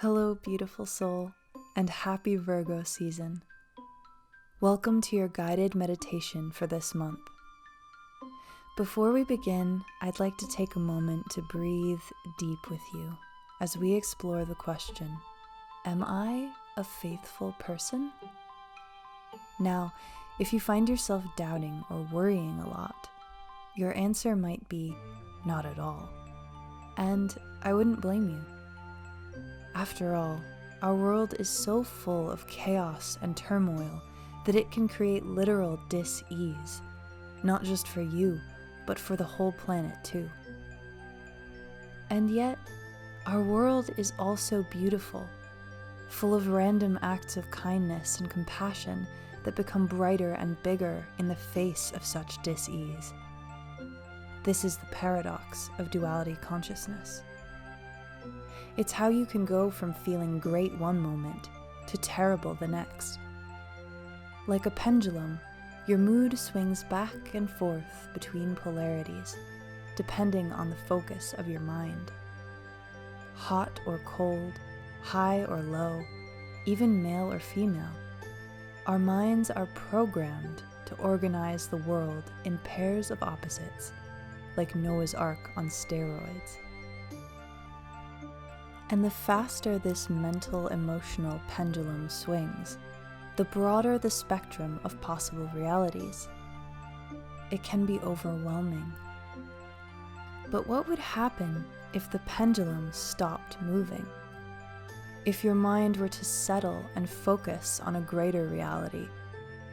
Hello, beautiful soul, and happy Virgo season. Welcome to your guided meditation for this month. Before we begin, I'd like to take a moment to breathe deep with you as we explore the question, am I a faithful person? Now, if you find yourself doubting or worrying a lot, your answer might be not at all. And I wouldn't blame you. After all, our world is so full of chaos and turmoil that it can create literal dis-ease, not just for you, but for the whole planet too. And yet, our world is also beautiful, full of random acts of kindness and compassion that become brighter and bigger in the face of such dis-ease. This is the paradox of duality consciousness. It's how you can go from feeling great one moment to terrible the next. Like a pendulum, your mood swings back and forth between polarities, depending on the focus of your mind. Hot or cold, high or low, even male or female, our minds are programmed to organize the world in pairs of opposites, like Noah's Ark on steroids. And the faster this mental, emotional pendulum swings, the broader the spectrum of possible realities. It can be overwhelming. But what would happen if the pendulum stopped moving? If your mind were to settle and focus on a greater reality,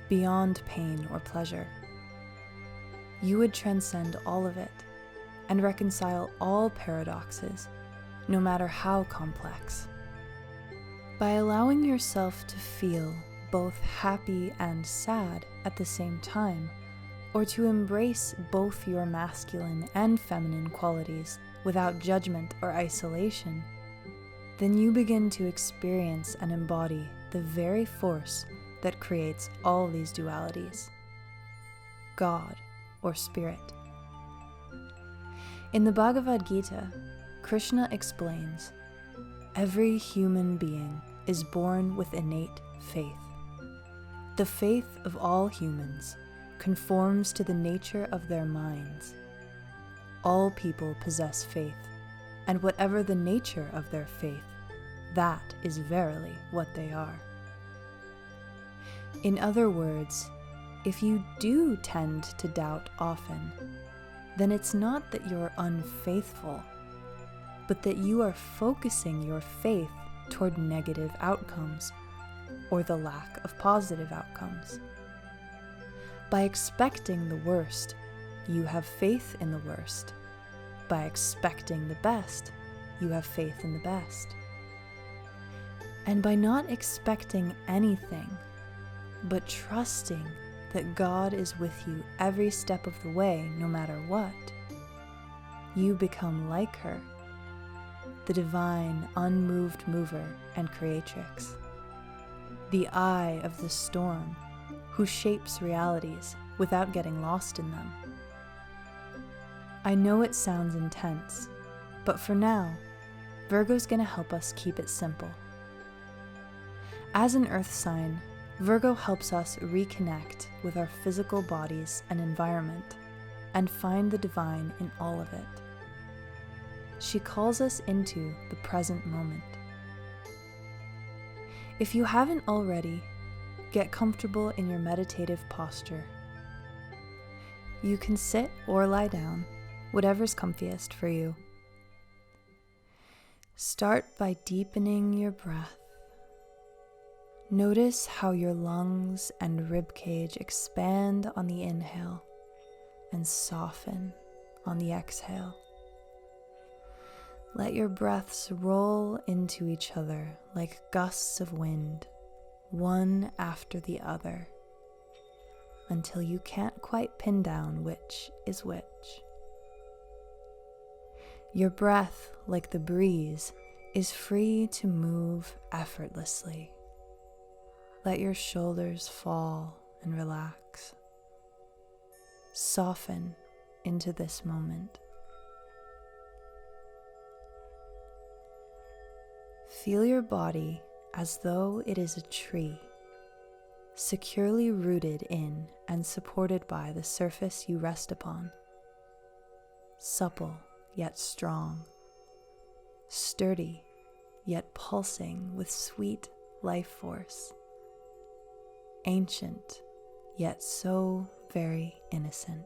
beyond pain or pleasure? You would transcend all of it and reconcile all paradoxes, no matter how complex. By allowing yourself to feel both happy and sad at the same time, or to embrace both your masculine and feminine qualities without judgment or isolation, then you begin to experience and embody the very force that creates all these dualities: God, or Spirit. In the Bhagavad Gita, Krishna explains, every human being is born with innate faith. The faith of all humans conforms to the nature of their minds. All people possess faith, and whatever the nature of their faith, that is verily what they are. In other words, if you do tend to doubt often, then it's not that you're unfaithful, but that you are focusing your faith toward negative outcomes, or the lack of positive outcomes. By expecting the worst, you have faith in the worst. By expecting the best, you have faith in the best. And by not expecting anything, but trusting that God is with you every step of the way, no matter what, you become like her, the divine, unmoved mover and creatrix, the eye of the storm, who shapes realities without getting lost in them. I know it sounds intense, but for now, Virgo's gonna help us keep it simple. As an earth sign, Virgo helps us reconnect with our physical bodies and environment and find the divine in all of it. She calls us into the present moment. If you haven't already, get comfortable in your meditative posture. You can sit or lie down, whatever's comfiest for you. Start by deepening your breath. Notice how your lungs and ribcage expand on the inhale and soften on the exhale. Let your breaths roll into each other like gusts of wind, one after the other, until you can't quite pin down which is which. Your breath, like the breeze, is free to move effortlessly. Let your shoulders fall and relax. Soften into this moment. Feel your body as though it is a tree, securely rooted in and supported by the surface you rest upon. Supple yet strong, sturdy yet pulsing with sweet life force, ancient yet so very innocent.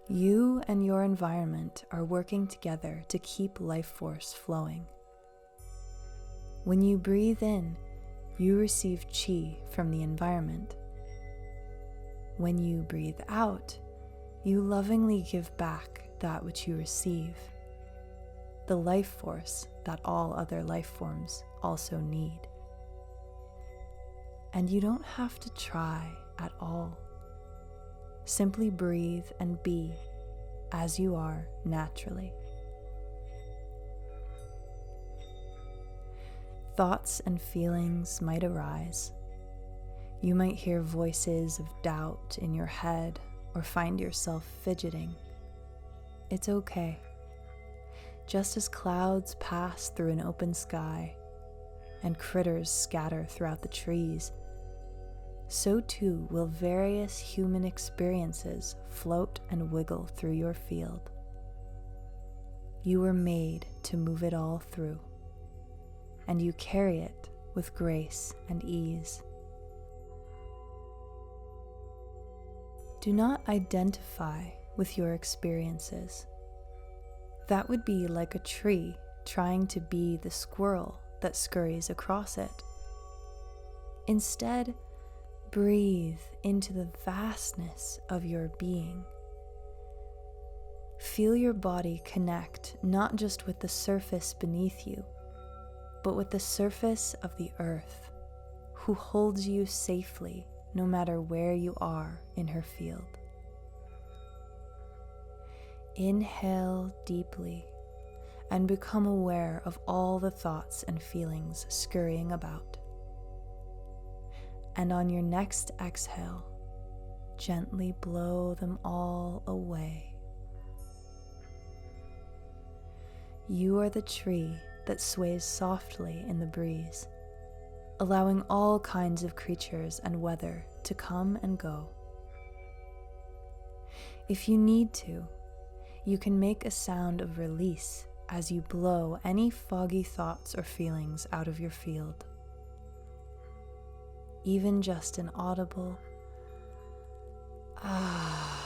You and your environment are working together to keep life force flowing. When you breathe in, you receive chi from the environment. When you breathe out, you lovingly give back that which you receive, the life force that all other life forms also need. And you don't have to try at all. Simply breathe and be as you are naturally. Thoughts and feelings might arise. You might hear voices of doubt in your head or find yourself fidgeting. It's okay. Just as clouds pass through an open sky and critters scatter throughout the trees, so too will various human experiences float and wiggle through your field. You were made to move it all through, and you carry it with grace and ease. Do not identify with your experiences. That would be like a tree trying to be the squirrel that scurries across it. Instead, breathe into the vastness of your being. Feel your body connect not just with the surface beneath you, but with the surface of the earth, who holds you safely no matter where you are in her field. Inhale deeply and become aware of all the thoughts and feelings scurrying about. And on your next exhale, gently blow them all away. You are the tree that sways softly in the breeze, allowing all kinds of creatures and weather to come and go. If you need to, you can make a sound of release as you blow any foggy thoughts or feelings out of your field. Even just an audible ah.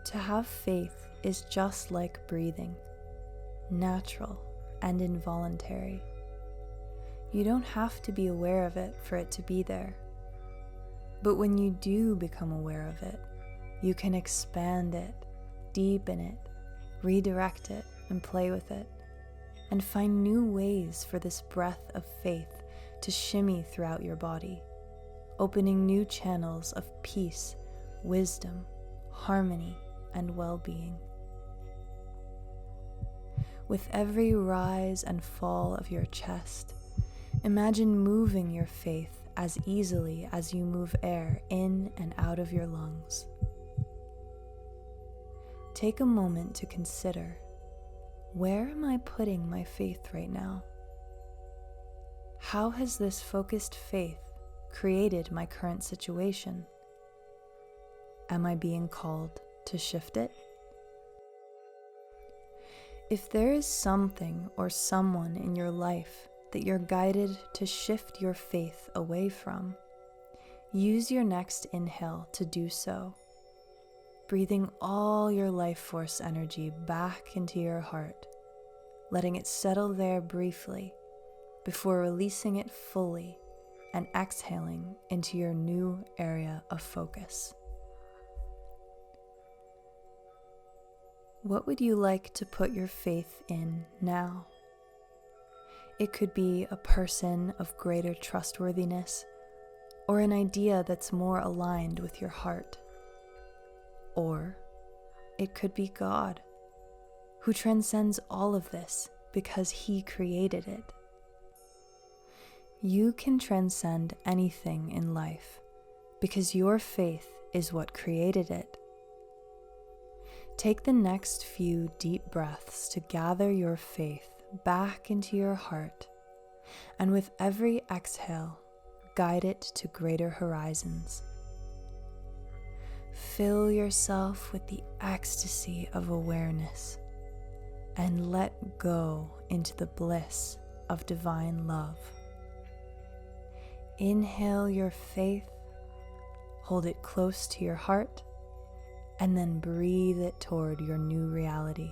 To have faith is just like breathing, natural and involuntary. You don't have to be aware of it for it to be there. But when you do become aware of it, you can expand it, deepen it, redirect it, and play with it, and find new ways for this breath of faith to shimmy throughout your body, opening new channels of peace, wisdom, harmony, and well-being. With every rise and fall of your chest, imagine moving your faith as easily as you move air in and out of your lungs. Take a moment to consider, where am I putting my faith right now? How has this focused faith created my current situation? Am I being called to shift it? If there is something or someone in your life that you're guided to shift your faith away from, use your next inhale to do so, breathing all your life force energy back into your heart, letting it settle there briefly before releasing it fully and exhaling into your new area of focus. What would you like to put your faith in now? It could be a person of greater trustworthiness, or an idea that's more aligned with your heart. Or it could be God, who transcends all of this because He created it. You can transcend anything in life because your faith is what created it. Take the next few deep breaths to gather your faith back into your heart, and with every exhale, guide it to greater horizons. Fill yourself with the ecstasy of awareness and let go into the bliss of divine love. Inhale your faith, hold it close to your heart, and then breathe it toward your new reality.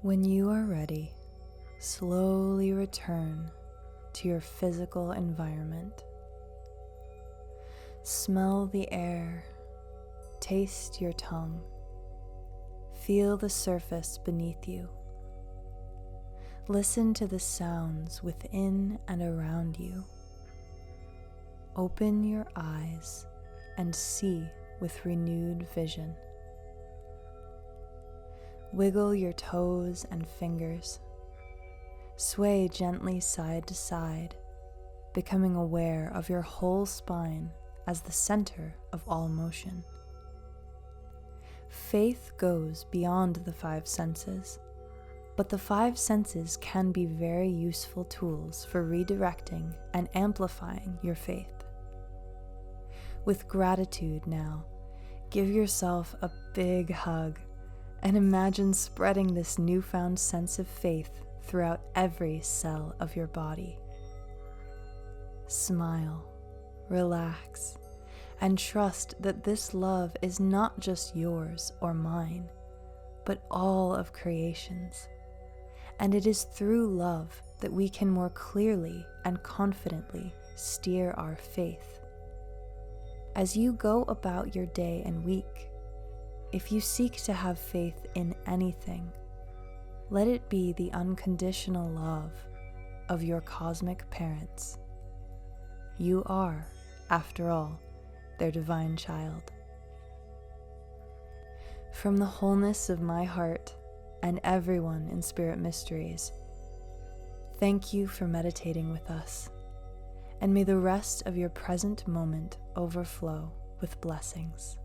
When you are ready, slowly return to your physical environment. Smell the air, taste your tongue, feel the surface beneath you. Listen to the sounds within and around you. Open your eyes and see with renewed vision. Wiggle your toes and fingers. Sway gently side to side, becoming aware of your whole spine as the center of all motion. Faith goes beyond the five senses, but the five senses can be very useful tools for redirecting and amplifying your faith. With gratitude now, give yourself a big hug and imagine spreading this newfound sense of faith throughout every cell of your body. Smile, relax, and trust that this love is not just yours or mine, but all of creation's. And it is through love that we can more clearly and confidently steer our faith. As you go about your day and week, if you seek to have faith in anything, let it be the unconditional love of your cosmic parents. You are, after all, their divine child. From the wholeness of my heart and everyone in Spirit Mysteries, thank you for meditating with us, and may the rest of your present moment overflow with blessings.